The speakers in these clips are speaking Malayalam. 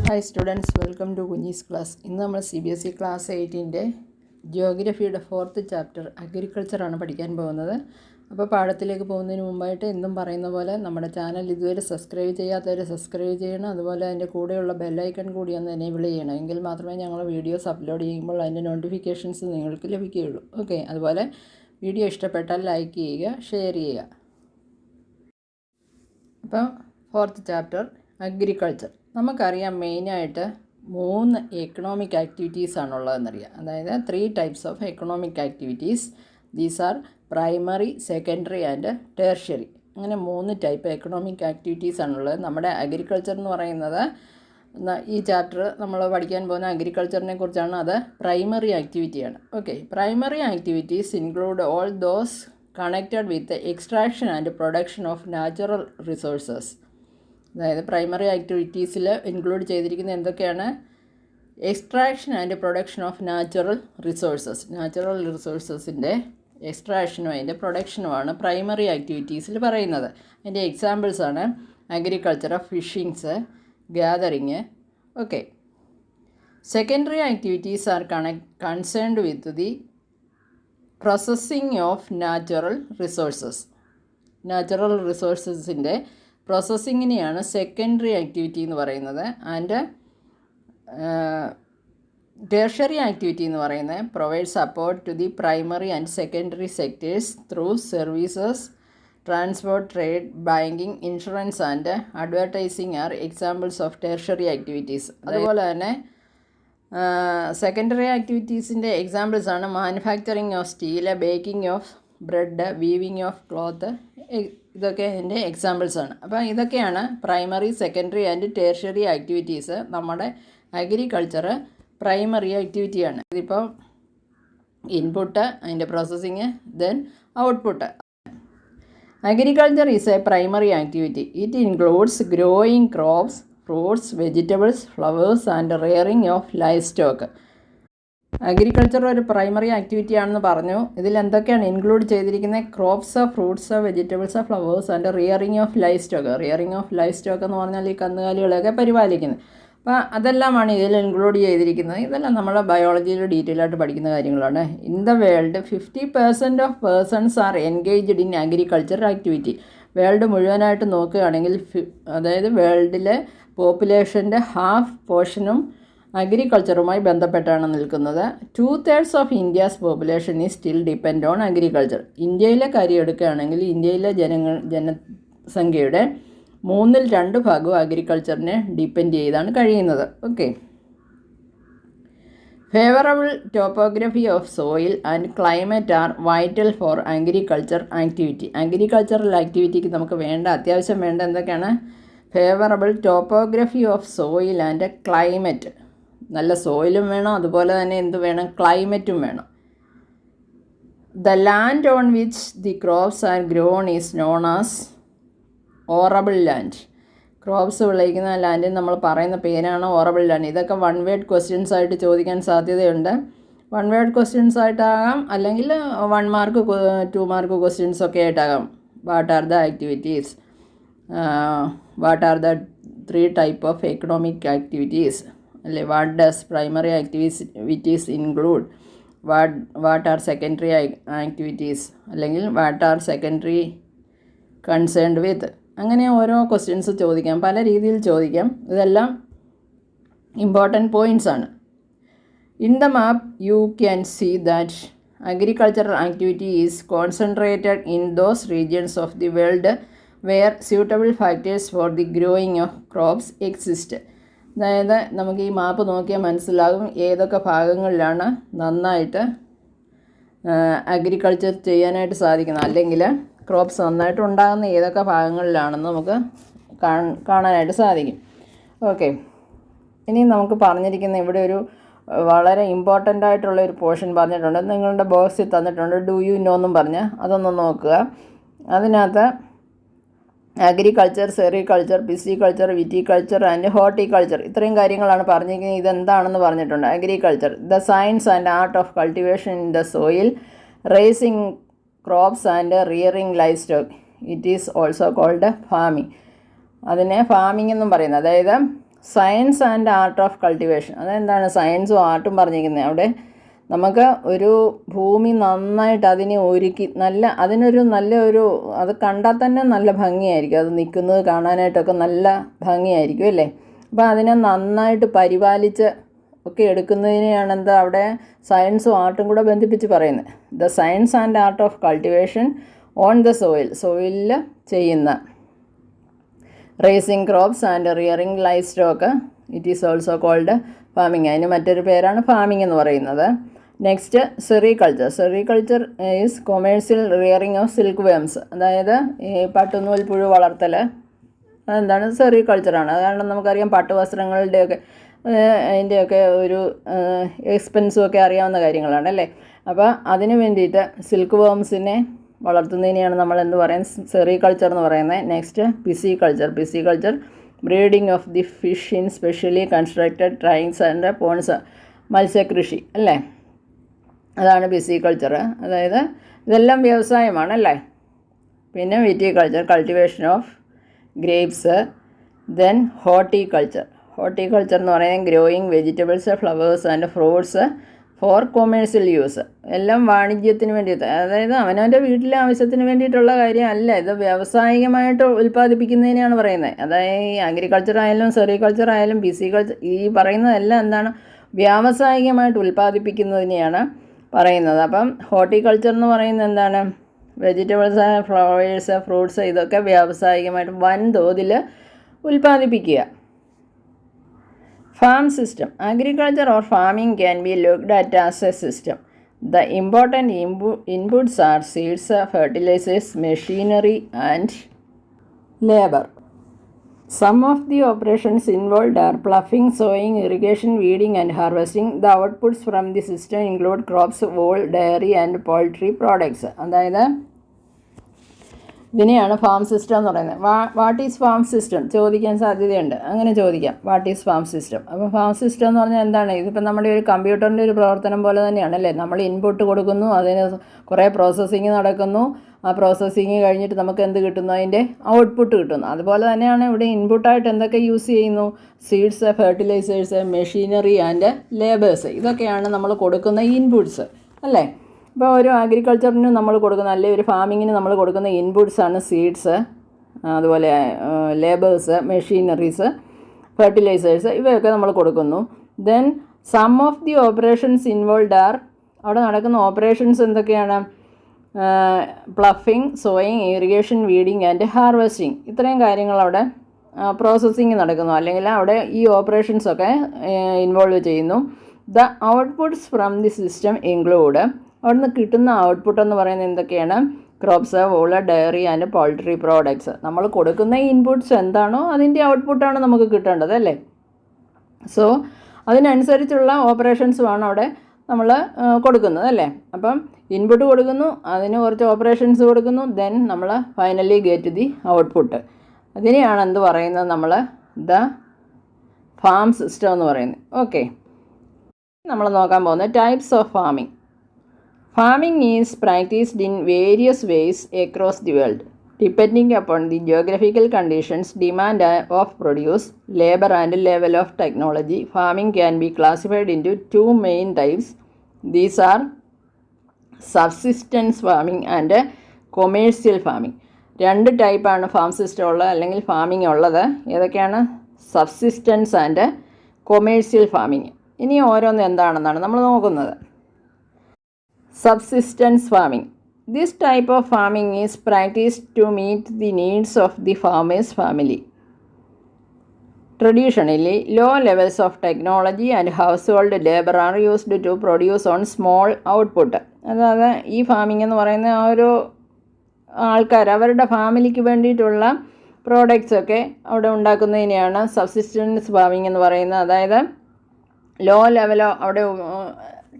Hi students, welcome to Kunjees class. ഇന്ന് നമ്മൾ CBSE ക്ലാസ് 8ൻ്റെ ജിയോഗ്രഫിയുടെ 4th ചാപ്റ്റർ അഗ്രികൾച്ചറാണ് പഠിക്കാൻ പോകുന്നത്. അപ്പോൾ പാഠത്തിലേക്ക് പോകുന്നതിന് മുമ്പായിട്ട് എന്നും പറയുന്ന പോലെ നമ്മുടെ ചാനൽ ഇതുവരെ സബ്സ്ക്രൈബ് ചെയ്യാത്തവർ സബ്സ്ക്രൈബ് ചെയ്യണം. അതുപോലെ അതിൻ്റെ കൂടെയുള്ള ബെല്ലൈക്കൺ കൂടി ഒന്ന് എനേബിൾ ചെയ്യണം. എങ്കിൽ മാത്രമേ ഞങ്ങൾ വീഡിയോസ് അപ്ലോഡ് ചെയ്യുമ്പോൾ അതിൻ്റെ നോട്ടിഫിക്കേഷൻസ് നിങ്ങൾക്ക് ലഭിക്കുകയുള്ളൂ. ഓക്കെ, അതുപോലെ വീഡിയോ ഇഷ്ടപ്പെട്ടാൽ ലൈക്ക് ചെയ്യുക, ഷെയർ ചെയ്യുക. അപ്പോൾ 4th ചാപ്റ്റർ അഗ്രികൾച്ചർ. നമുക്കറിയാം മെയിനായിട്ട് 3 എക്കണോമിക് ആക്ടിവിറ്റീസാണുള്ളതെന്നറിയാം. അതായത് 3 types of economic activities. These are primary, secondary and tertiary. അങ്ങനെ 3 ടൈപ്പ് എക്കണോമിക് ആക്ടിവിറ്റീസാണുള്ളത്. നമ്മുടെ അഗ്രികൾച്ചർ എന്ന് പറയുന്നത് ഈ ചാപ്റ്റർ നമ്മൾ പഠിക്കാൻ പോകുന്ന അഗ്രികൾച്ചറിനെ കുറിച്ചാണ്. അത് പ്രൈമറി ആക്ടിവിറ്റിയാണ്. Okay, primary activities include all those connected with extraction and production of natural resources. അതായത് പ്രൈമറി ആക്ടിവിറ്റീസിൽ ഇൻക്ലൂഡ് ചെയ്തിരിക്കുന്ന എന്തൊക്കെയാണ്? Extraction and production of natural resources. Natural റിസോഴ്സസിൻ്റെ എക്സ്ട്രാക്ഷനും അതിൻ്റെ പ്രൊഡക്ഷനുമാണ് പ്രൈമറി ആക്ടിവിറ്റീസിൽ പറയുന്നത്. അതിൻ്റെ എക്സാമ്പിൾസാണ് agriculture, fishings, gathering. Okay, secondary activities are concerned with the processing of natural resources. Natural റിസോഴ്സസിൻ്റെ പ്രോസസ്സിങ്ങിനെയാണ് സെക്കൻഡറി ആക്ടിവിറ്റി എന്ന് പറയുന്നത്. ആൻഡ് ടേർഷ്യറി ആക്ടിവിറ്റി എന്ന് പറയുന്നത് provide support to the primary and secondary sectors through services, transport, trade, banking, insurance and advertising are examples of tertiary activities. അതുപോലെ തന്നെ സെക്കൻഡറി ആക്ടിവിറ്റീസിൻ്റെ എക്സാമ്പിൾസാണ് manufacturing of steel, baking of bread, weaving of cloth. ഇതൊക്കെ ഇതിൻ്റെ എക്സാമ്പിൾസാണ്. അപ്പോൾ ഇതൊക്കെയാണ് primary, secondary and tertiary activities. നമ്മുടെ അഗ്രികൾച്ചർ പ്രൈമറി ആക്ടിവിറ്റിയാണ്. ഇതിപ്പോൾ ഇൻപുട്ട്, അതിൻ്റെ processing, then output. Agriculture is a primary activity. It includes growing crops, fruits, vegetables, flowers and rearing of live stock. Agriculture ഒരു പ്രൈമറി ആക്ടിവിറ്റി ആണെന്ന് പറഞ്ഞു. ഇതിൽ എന്തൊക്കെയാണ് ഇൻക്ലൂഡ് ചെയ്തിരിക്കുന്നത്? Crops, fruits, vegetables, flowers and rearing of live stock. Rearing of live stock എന്ന് പറഞ്ഞാൽ ഈ കന്നുകാലികളെയൊക്കെ പരിപാലിക്കുന്നത്. അപ്പോൾ അതെല്ലാമാണ് ഇതിൽ ഇൻക്ലൂഡ് ചെയ്തിരിക്കുന്നത്. ഇതെല്ലാം നമ്മൾ ബയോളജിയിൽ ഡീറ്റെയിൽ ആയിട്ട് പഠിക്കുന്ന കാര്യങ്ങളാണ്. In the world 50% of persons are engaged in agriculture activity. World മുഴുവനായിട്ട് നോക്കുകയാണെങ്കിൽ അതായത് വേൾഡിലെ പോപ്പുലേഷൻ്റെ ഹാഫ് പോർഷനും അഗ്രികൾച്ചറുമായി ബന്ധപ്പെട്ടാണ് നിൽക്കുന്നത്. 2/3 of India's population is still depend on agriculture. ഇന്ത്യയിലെ കാര്യം എടുക്കുകയാണെങ്കിൽ ഇന്ത്യയിലെ ജനസംഖ്യയുടെ 3/2 ഭാഗവും അഗ്രികൾച്ചറിനെ ഡിപ്പെൻഡ് ചെയ്താണ് കഴിയുന്നത്. Okay, favourable topography of soil and climate are vital for agriculture activity. Agricultural ആക്ടിവിറ്റിക്ക് നമുക്ക് അത്യാവശ്യം വേണ്ട എന്തൊക്കെയാണ്? Favourable topography of soil and climate. നല്ല സോയിലും വേണം, അതുപോലെ തന്നെ എന്ത് വേണം? ക്ലൈമറ്റും വേണം. The land on which the crops are grown is known as arable land. Crops വിളയിക്കുന്ന ലാൻഡിന് നമ്മൾ പറയുന്ന പേരാണ് ഓറബിൾ ലാൻഡ്. ഇതൊക്കെ 1 വേർഡ് ക്വസ്റ്റ്യൻസ് ആയിട്ട് ചോദിക്കാൻ സാധ്യതയുണ്ട്. 1 വേർഡ് ക്വസ്റ്റ്യൻസ് ആയിട്ടാകാം, അല്ലെങ്കിൽ 1 മാർക്ക് 2 മാർക്ക് ക്വസ്റ്റ്യൻസ് ഒക്കെ ആയിട്ടാകാം. What are the activities? What are the 3 type of economic activities? അല്ലേ, what does primary activities include? What are secondary activities? അല്ലെങ്കിൽ what are secondary concerned with? അങ്ങനെ ഓരോ ക്വസ്റ്റ്യൻസ് ചോദിക്കാം, പല രീതിയിൽ ചോദിക്കാം. ഇതെല്ലാം ഇമ്പോർട്ടൻറ്റ് പോയിൻറ്റ്സ് ആണ്. In the map you can see that agricultural activity is concentrated in those regions of the world where suitable factors for the growing of crops exist. അതായത് നമുക്ക് ഈ മാപ്പ് നോക്കിയാൽ മനസ്സിലാകും ഏതൊക്കെ ഭാഗങ്ങളിലാണ് നന്നായിട്ട് അഗ്രികൾച്ചർ ചെയ്യാനായിട്ട് സാധിക്കുന്നത്, അല്ലെങ്കിൽ ക്രോപ്സ് നന്നായിട്ട് ഉണ്ടാകുന്ന ഏതൊക്കെ ഭാഗങ്ങളിലാണെന്ന് നമുക്ക് കാണാനായിട്ട് സാധിക്കും. ഓക്കെ, ഇനി നമുക്ക് പറഞ്ഞിരിക്കുന്ന ഇവിടെ ഒരു വളരെ ഇമ്പോർട്ടൻ്റ് ആയിട്ടുള്ള ഒരു പോർഷൻ പറഞ്ഞിട്ടുണ്ട്. നിങ്ങളുടെ ബോക്സിൽ തന്നിട്ടുണ്ട് ഡു യു നോ എന്നും പറഞ്ഞ്, അതൊന്ന് നോക്കുക. അതിനകത്ത് agriculture, sericulture, pisciculture, viticulture and horticulture, ഇത്രയും കാര്യങ്ങളാണ് പറഞ്ഞിരിക്കുന്നത്. ഇതെന്താണെന്ന് പറഞ്ഞിട്ടുണ്ട്. Agriculture, the science and art of cultivation in the soil, raising crops and rearing livestock. It is also called farming. അതിനെ ഫാമിംഗ് എന്നും പറയുന്നത്. അതായത് science and art of cultivation. അതെന്താണ് സയൻസും ആർട്ടും പറഞ്ഞിരിക്കുന്നത്? അവിടെ നമുക്ക് ഒരു ഭൂമി നന്നായിട്ട് അതിനെ ഒരുക്കി അതിനൊരു അത് കണ്ടാൽ തന്നെ നല്ല ഭംഗിയായിരിക്കും. അത് നിൽക്കുന്നത് കാണാനായിട്ടൊക്കെ നല്ല ഭംഗിയായിരിക്കും അല്ലേ? അപ്പോൾ അതിനെ നന്നായിട്ട് പരിപാലിച്ച് ഒക്കെ എടുക്കുന്നതിനെയാണ് അവിടെ സയൻസും ആർട്ടും കൂടെ ബന്ധിപ്പിച്ച് പറയുന്നത്. The science and art of cultivation on the സോയിലിൽ ചെയ്യുന്ന raising crops and rearing livestock, it is also called farming. അതിന് മറ്റൊരു പേരാണ് ഫാമിംഗ് എന്ന് പറയുന്നത്. Next sericulture is commercial rearing of silkworms. അതായത് ഈ പട്ടുനൂൽ പുഴു വളർത്തൽ, അതെന്താണ് സെറികൾച്ചറാണ്. കാരണം നമുക്കറിയാം പട്ടുവസ്ത്രങ്ങളുടെയൊക്കെ അതിൻ്റെയൊക്കെ ഒരു എക്സ്പെൻസും ഒക്കെ അറിയാവുന്ന കാര്യങ്ങളാണ് അല്ലേ? അപ്പോൾ അതിന് വേണ്ടിയിട്ട് സിൽക്ക് വേംസിനെ വളർത്തുന്നതിനെയാണ് നമ്മൾ എന്ത് പറയുന്നത്? സെറികൾച്ചർ എന്ന് പറയുന്നത്. Next pisciculture breeding of the fish in specially constructed trains and ponds, മത്സ്യകൃഷി അല്ലേ? അതാണ് പിസികൾച്ചർ. അതായത് ഇതെല്ലാം വ്യവസായമാണല്ലേ? പിന്നെ viticulture, cultivation of grapes. Then horticulture എന്ന് പറയുന്നത് growing vegetables, flowers and fruits for commercial use. എല്ലാം വാണിജ്യത്തിന് വേണ്ടിയിട്ട്, അതായത് അവനവൻ്റെ വീട്ടിലെ ആവശ്യത്തിന് വേണ്ടിയിട്ടുള്ള കാര്യമല്ല, ഇത് വ്യാവസായികമായിട്ട് ഉൽപ്പാദിപ്പിക്കുന്നതിനെയാണ് പറയുന്നത്. അതായത് ഈ അഗ്രികൾച്ചർ ആയാലും സെറികൾച്ചർ ആയാലും പിസികൾച്ചർ, ഈ പറയുന്നതെല്ലാം എന്താണ്? വ്യാവസായികമായിട്ട് ഉൽപ്പാദിപ്പിക്കുന്നതിനെയാണ് പറയുന്നത്. അപ്പം ഹോർട്ടിക്കൾച്ചർ എന്ന് പറയുന്നത് എന്താണ്? വെജിറ്റബിൾസ്, ഫ്ലവേഴ്സ്, ഫ്രൂട്ട്സ് ഇതൊക്കെ വ്യാവസായികമായിട്ട് വൻതോതിൽ ഉൽപ്പാദിപ്പിക്കുക. Farm system. Agriculture or farming can be looked at as a system. The important inputs are seeds, fertilizers, machinery and labor. Some of the operations involved are ploughing, sowing, irrigation, weeding and harvesting. The outputs from the system include crops, wool, dairy and poultry products. അതായത് ഇതിനെയാണ് ഫാം സിസ്റ്റം എന്ന് പറയുന്നത്. വാട്ട് ഈസ് ഫാം സിസ്റ്റം ചോദിക്കാൻ സാധ്യതയുണ്ട്. അങ്ങനെ ചോദിക്കാം, വാട്ട് ഈസ് ഫാം സിസ്റ്റം. അപ്പോൾ ഫാം സിസ്റ്റം എന്ന് പറഞ്ഞാൽ എന്താണ്? ഇതിപ്പോൾ നമ്മുടെ ഒരു കമ്പ്യൂട്ടറിൻ്റെ ഒരു പ്രവർത്തനം പോലെ തന്നെയാണ് അല്ലേ? നമ്മൾ ഇൻപുട്ട് കൊടുക്കുന്നു, അതിന് കുറേ പ്രോസസ്സിങ് നടക്കുന്നു, ആ പ്രോസസ്സിങ് കഴിഞ്ഞിട്ട് നമുക്ക് എന്ത് കിട്ടുന്നു? അതിൻ്റെ ഔട്ട്പുട്ട് കിട്ടുന്നു. അതുപോലെ തന്നെയാണ് ഇവിടെ ഇൻപുട്ടായിട്ട് എന്തൊക്കെ യൂസ് ചെയ്യുന്നു? Seeds, fertilisers, machinery and labours, ഇതൊക്കെയാണ് നമ്മൾ കൊടുക്കുന്ന ഇൻപുട്സ് അല്ലേ? ഇപ്പോൾ ഒരു അഗ്രികൾച്ചറിന് നമ്മൾ കൊടുക്കുന്ന, അല്ലെങ്കിൽ ഒരു ഫാമിങ്ങിന് നമ്മൾ കൊടുക്കുന്ന ഇൻപുട്സാണ് സീഡ്സ്, അതുപോലെ ലേബേഴ്സ്, മെഷീനറീസ്, ഫെർട്ടിലൈസേഴ്സ്, ഇവയൊക്കെ നമ്മൾ കൊടുക്കുന്നു. Then some of the operations involve are, അവിടെ നടക്കുന്ന ഓപ്പറേഷൻസ് എന്തൊക്കെയാണ്? Ploughing, sowing, irrigation, weeding and harvesting, ഇത്രയും കാര്യങ്ങൾ അവിടെ പ്രോസസ്സിങ് നടക്കുന്നു, അല്ലെങ്കിൽ അവിടെ ഈ ഓപ്പറേഷൻസൊക്കെ ഇൻവോൾവ് ചെയ്യുന്നു. The outputs from the system include, അവിടുന്ന് കിട്ടുന്ന ഔട്ട്പുട്ട് എന്ന് പറയുന്നത് എന്തൊക്കെയാണ്? Crops, wool, dairy and poultry products. നമ്മൾ കൊടുക്കുന്ന ഇൻപുട്ട്സ് എന്താണോ അതിൻ്റെ ഔട്ട്പുട്ടാണ് നമുക്ക് കിട്ടേണ്ടത് അല്ലേ? സോ അതിനനുസരിച്ചുള്ള ഓപ്പറേഷൻസുമാണ് അവിടെ നമ്മൾ കൊടുക്കുന്നത് അല്ലേ? അപ്പം ഇൻപുട്ട് കൊടുക്കുന്നു, അതിന് കുറച്ച് ഓപ്പറേഷൻസ് കൊടുക്കുന്നു, ദെൻ നമ്മൾ ഫൈനലി ഗെറ്റ് ദി ഔട്ട്പുട്ട്. അതിനെയാണ് എന്ത് പറയുന്നത്? നമ്മൾ ദ ഫാം സിസ്റ്റം എന്ന് പറയുന്നത്. ഓക്കെ, നമ്മൾ നോക്കാൻ പോകുന്നത് types of farming. Farming is practiced in various ways across the world, depending upon the geographical conditions, demand of produce, labor and level of technology. Farming can be classified into two main types. These are subsistence farming and commercial farming. രണ്ട് ടൈപ്പാണ് ഫാം സിസ്റ്റം ഉള്ളത്, അല്ലെങ്കിൽ ഫാമിംഗ് ഉള്ളത്. ഏതൊക്കെയാണ്? Subsistence and commercial farming. ഇനി ഓരോന്ന് എന്താണെന്നാണ് നമ്മൾ നോക്കുന്നത്. Subsistence farming. This type of farming is practiced to meet the needs of the farmer's family. Traditionally, low levels of technology and household labor are used to produce on small output. അതായത് ഈ ഫാമിംഗ് എന്ന് പറയുന്ന ഓരോ ആൾക്കാർ അവരുടെ ഫാമിലിക്ക് വേണ്ടിയിട്ടുള്ള പ്രോഡക്റ്റ്സൊക്കെ അവിടെ ഉണ്ടാക്കുന്നതിനെയാണ് സബ്സിസ്റ്റൻസ് ഫാമിംഗ് എന്ന് പറയുന്നത്. അതായത് ലോ ലെവലോ അവിടെ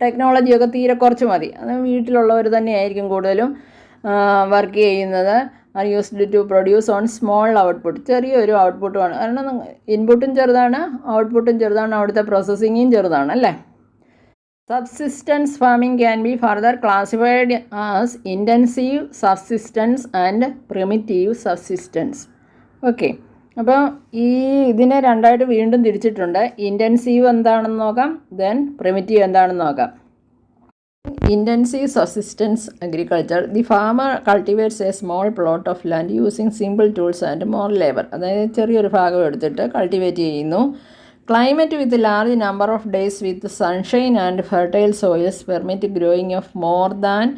ടെക്നോളജിയൊക്കെ തീരെ കുറച്ച് മതി, അത് വീട്ടിലുള്ളവർ തന്നെയായിരിക്കും കൂടുതലും വർക്ക് ചെയ്യുന്നത്. Are used to produce on small output, ചെറിയൊരു ഔട്ട്പുട്ടുമാണ്. കാരണം ഇൻപുട്ടും ചെറുതാണ്, ഔട്ട്പുട്ടും ചെറുതാണ്, അവിടുത്തെ പ്രോസസ്സിങ്ങും ചെറുതാണ് അല്ലേ? Subsistence farming can be further classified as intensive subsistence and primitive subsistence. Okay, അപ്പോൾ ഇതിനെ രണ്ടായിട്ട് വീണ്ടും തിരിച്ചിട്ടുണ്ട്. ഇൻറ്റൻസീവ് എന്താണെന്ന് നോക്കാം, ദെൻ പ്രിമിറ്റീവ് എന്താണെന്ന് നോക്കാം. Intensive subsistence agriculture, the farmer കൾട്ടിവേറ്റ്സ് A small plot of land using simple tools and more labour. അതായത് ചെറിയൊരു ഭാഗം എടുത്തിട്ട് കൾട്ടിവേറ്റ് ചെയ്യുന്നു. Climate with large number of days with sunshine and fertile soils permit growing of more than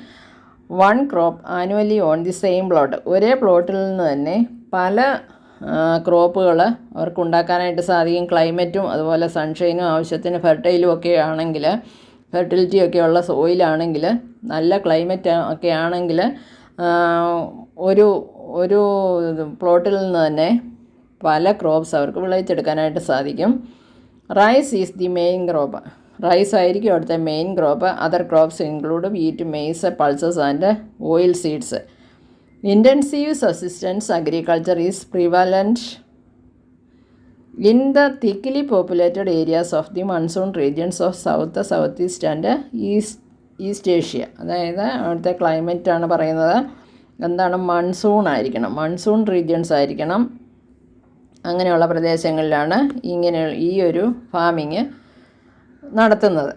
one crop annually on the same plot. ഒരേ പ്ലോട്ടിൽ നിന്ന് തന്നെ പല ക്രോപ്പുകൾ അവർക്ക് ഉണ്ടാക്കാനായിട്ട് സാധിക്കും. ക്ലൈമറ്റും അതുപോലെ സൺഷൈനും ആവശ്യത്തിന് ഫെർട്ടൈലും ഒക്കെ ആണെങ്കിൽ, ഫെർട്ടിലിറ്റി ഒക്കെ ഉള്ള സോയിലാണെങ്കിൽ, നല്ല ക്ലൈമറ്റ് ഒക്കെ ആണെങ്കിൽ ഒരു ഒരു പ്ലോട്ടിൽ നിന്ന് തന്നെ പല ക്രോപ്സ് അവർക്ക് വിളയിച്ചെടുക്കാനായിട്ട് സാധിക്കും. Rice is the main crop. Rice ആയിരിക്കും അവിടുത്തെ main crop. Other crops include wheat, maize, pulses and oil seeds. Intensive subsistence agriculture is prevalent in the thickly populated areas of the monsoon regions of South, Southeast and East Asia. അതായത് അവിടുത്തെ ക്ലൈമറ്റ് ആണ് പറയുന്നത്. എന്താണ്? മൺസൂൺ ആയിരിക്കണം, മൺസൂൺ റീജിയൻസ് ആയിരിക്കണം. അങ്ങനെയുള്ള പ്രദേശങ്ങളിലാണ് ഇങ്ങനെ ഈ ഒരു ഫാമിങ് നടത്തുന്നത്.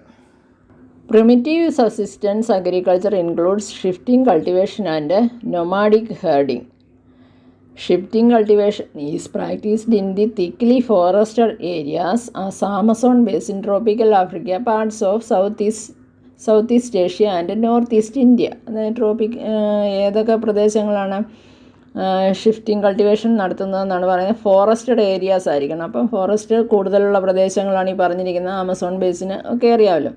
Primitive subsistence agriculture includes shifting cultivation and nomadic herding. Shifting cultivation is practiced in the thickly forested areas as Amazon basin, tropical Africa, parts of Southeast Asia and Northeast India. അതായത് ഏതൊക്കെ പ്രദേശങ്ങളാണ് ഷിഫ്റ്റിംഗ് കൾട്ടിവേഷൻ നടത്തുന്നതെന്നാണ് പറയുന്നത്. ഫോറസ്റ്റഡ് ഏരിയാസ് ആയിരിക്കണം. അപ്പം ഫോറസ്റ്റ് കൂടുതലുള്ള പ്രദേശങ്ങളാണ് ഈ പറഞ്ഞിരിക്കുന്നത്. ആമസോൺ ബേസിന് ഒക്കെ അറിയാമല്ലോ.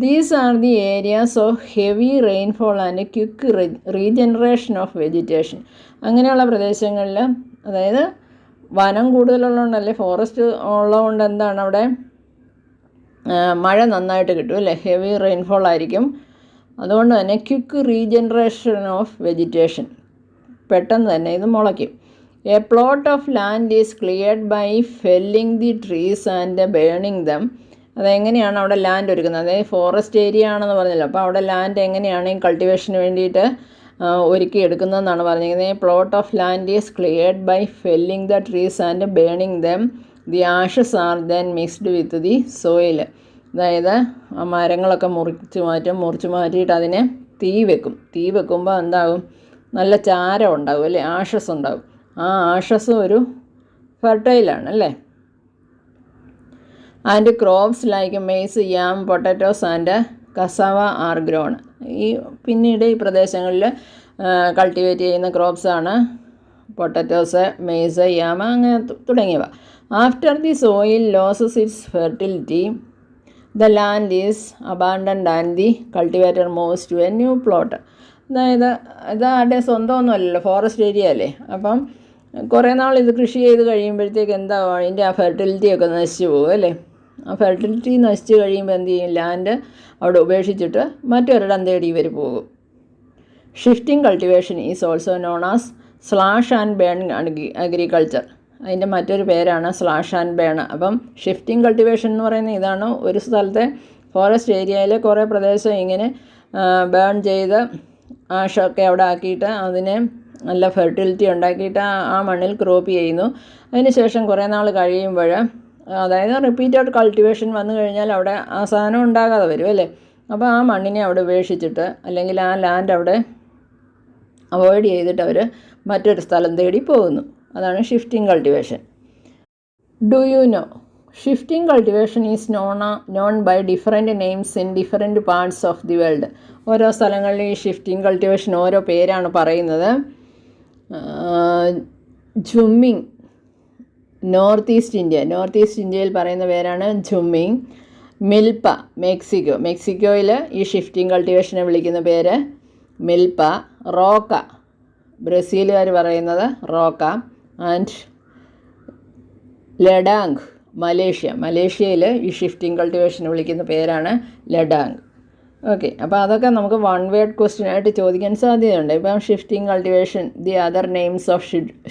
These are the areas of heavy rainfall and quick regeneration of vegetation. അങ്ങനെയുള്ള പ്രദേശങ്ങളിൽ, അതായത് വനം കൂടുതലുള്ളതുകൊണ്ടല്ലേ, ഫോറസ്റ്റ് ഉള്ളതുകൊണ്ട് എന്താണ് അവിടെ മഴ നന്നായിട്ട് കിട്ടും അല്ലേ, ഹെവി റെയിൻഫോൾ ആയിരിക്കും. അതുകൊണ്ട് തന്നെ ക്വിക്ക് റീജനറേഷൻ ഓഫ് വെജിറ്റേഷൻ, പെട്ടെന്ന് തന്നെ ഇത് മുളയ്ക്കും. A plot of land is cleared by felling the trees and burning them. അതെങ്ങനെയാണ് അവിടെ ലാൻഡ് ഒരുക്കുന്നത്? അതായത് ഫോറസ്റ്റ് ഏരിയ ആണെന്ന് പറഞ്ഞല്ലോ. അപ്പോൾ അവിടെ ലാൻഡ് എങ്ങനെയാണ് ഈ കൾട്ടിവേഷന് വേണ്ടിയിട്ട് ഒരുക്കി എടുക്കുന്നതെന്നാണ് പറഞ്ഞിരിക്കുന്നത്. Plot of land is cleared by felling the trees and burning them. The ashes are then mixed with the soil. അതായത് ആ മരങ്ങളൊക്കെ മുറിച്ച് മാറ്റിയിട്ട് അതിനെ തീ വെക്കുമ്പോൾ എന്താകും? നല്ല ചാരം ഉണ്ടാകും അല്ലേ, ആഷസ് ഉണ്ടാകും. ആ ആഷസ് ഒരു ഫെർട്ടൈലാണ് അല്ലേ. And crops like maze, yam, potatoes and cassava R grown. പിന്നീട് ഈ പ്രദേശങ്ങളിൽ കൾട്ടിവേറ്റ് ചെയ്യുന്ന ക്രോപ്സാണ് പൊട്ടറ്റോസ്, മെയ്സ്, യാം അങ്ങനെ തുടങ്ങിയവ. After the soil loses its fertility, the land is abandoned and the cultivator moves to a new plot. അതായത് ഇത് ആരുടെ സ്വന്തമൊന്നുമല്ലല്ലോ, ഫോറസ്റ്റ് ഏരിയ അല്ലേ. അപ്പം കുറേ നാൾ ഇത് കൃഷി ചെയ്ത് കഴിയുമ്പോഴത്തേക്ക് എന്താവും? അതിൻ്റെ ആ ഫെർട്ടിലിറ്റിയൊക്കെ നശിച്ചു പോകും അല്ലേ. ആ ഫെർട്ടിലിറ്റി നശിച്ചു കഴിയുമ്പോൾ എന്ത് ചെയ്യും? ലാൻഡ് അവിടെ ഉപേക്ഷിച്ചിട്ട് മറ്റൊരിടം തേടി ഇവർ പോകും. Shifting cultivation is also known as slash and burn agriculture. അതിൻ്റെ മറ്റൊരു പേരാണ് സ്ലാഷ് ആൻഡ് ബേൺ. അപ്പം ഷിഫ്റ്റിംഗ് കൾട്ടിവേഷൻ എന്ന് പറയുന്നത് ഇതാണ്. ഒരു സ്ഥലത്തെ ഫോറസ്റ്റ് ഏരിയയിൽ കുറേ പ്രദേശം ഇങ്ങനെ ബേൺ ചെയ്ത് ആഷൊക്കെ അവിടെ ആക്കിയിട്ട് അതിനെ നല്ല ഫെർട്ടിലിറ്റി ഉണ്ടാക്കിയിട്ട് ആ മണ്ണിൽ ക്രോപ്പ് ചെയ്യുന്നു. അതിന് ശേഷം കുറേ നാൾ കഴിയുമ്പോൾ, അതായത് റിപ്പീറ്റഡ് കൾട്ടിവേഷൻ വന്നു കഴിഞ്ഞാൽ അവിടെ ആ സാധനം ഉണ്ടാകാതെ വരും അല്ലേ. അപ്പോൾ ആ മണ്ണിനെ അവിടെ ഉപേക്ഷിച്ചിട്ട്, അല്ലെങ്കിൽ ആ ലാൻഡ് അവിടെ അവോയ്ഡ് ചെയ്തിട്ട് അവർ മറ്റൊരു സ്ഥലം തേടി പോകുന്നു. അതാണ് shifting cultivation. Do you know shifting cultivation is known by different names in different parts of the world. ഓരോ സ്ഥലങ്ങളിൽ ഈ ഷിഫ്റ്റിംഗ് കൾട്ടിവേഷൻ ഓരോ പേരാണ് പറയുന്നത്. ജുമ്മിങ്, നോർത്ത് ഈസ്റ്റ് ഇന്ത്യയിൽ പറയുന്ന പേരാണ് ജുമ്മിങ്. മിൽപ്പ, മെക്സിക്കോയിൽ ഈ ഷിഫ്റ്റിംഗ് കൾട്ടിവേഷനെ വിളിക്കുന്ന പേര് മിൽപ്പ. റോക്ക, ബ്രസീലുകാർ പറയുന്നത് റോക്ക. ആൻഡ് ലഡാങ്, മലേഷ്യയിൽ ഈ ഷിഫ്റ്റിംഗ് കൾട്ടിവേഷനെ വിളിക്കുന്ന പേരാണ് ലഡാങ്. ഓക്കെ, അപ്പോൾ അതൊക്കെ നമുക്ക് വൺ വേർഡ് ക്വസ്റ്റ്യൻ ആയിട്ട് ചോദിക്കാൻ സാധ്യതയുണ്ട്. ഇപ്പം shifting cultivation, the other names of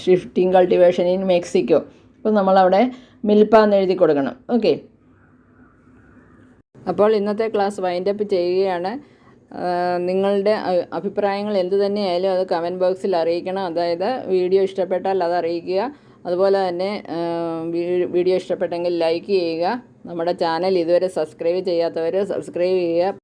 shifting cultivation in Mexico. അപ്പോൾ നമ്മളവിടെ മിൽപ്പ എന്ന് എഴുതി കൊടുക്കണം. ഓക്കെ, അപ്പോൾ ഇന്നത്തെ ക്ലാസ് വൈൻഡപ്പ് ചെയ്യുകയാണ്. നിങ്ങളുടെ അഭിപ്രായങ്ങൾ എന്തു തന്നെയായാലും അത് കമൻറ്റ് ബോക്സിൽ അറിയിക്കണം. അതായത് വീഡിയോ ഇഷ്ടപ്പെട്ടാൽ അത് അറിയിക്കുക. അതുപോലെ തന്നെ വീഡിയോ ഇഷ്ടപ്പെട്ടെങ്കിൽ ലൈക്ക് ചെയ്യുക. നമ്മുടെ ചാനൽ ഇതുവരെ സബ്സ്ക്രൈബ് ചെയ്യാത്തവർ സബ്സ്ക്രൈബ് ചെയ്യുക.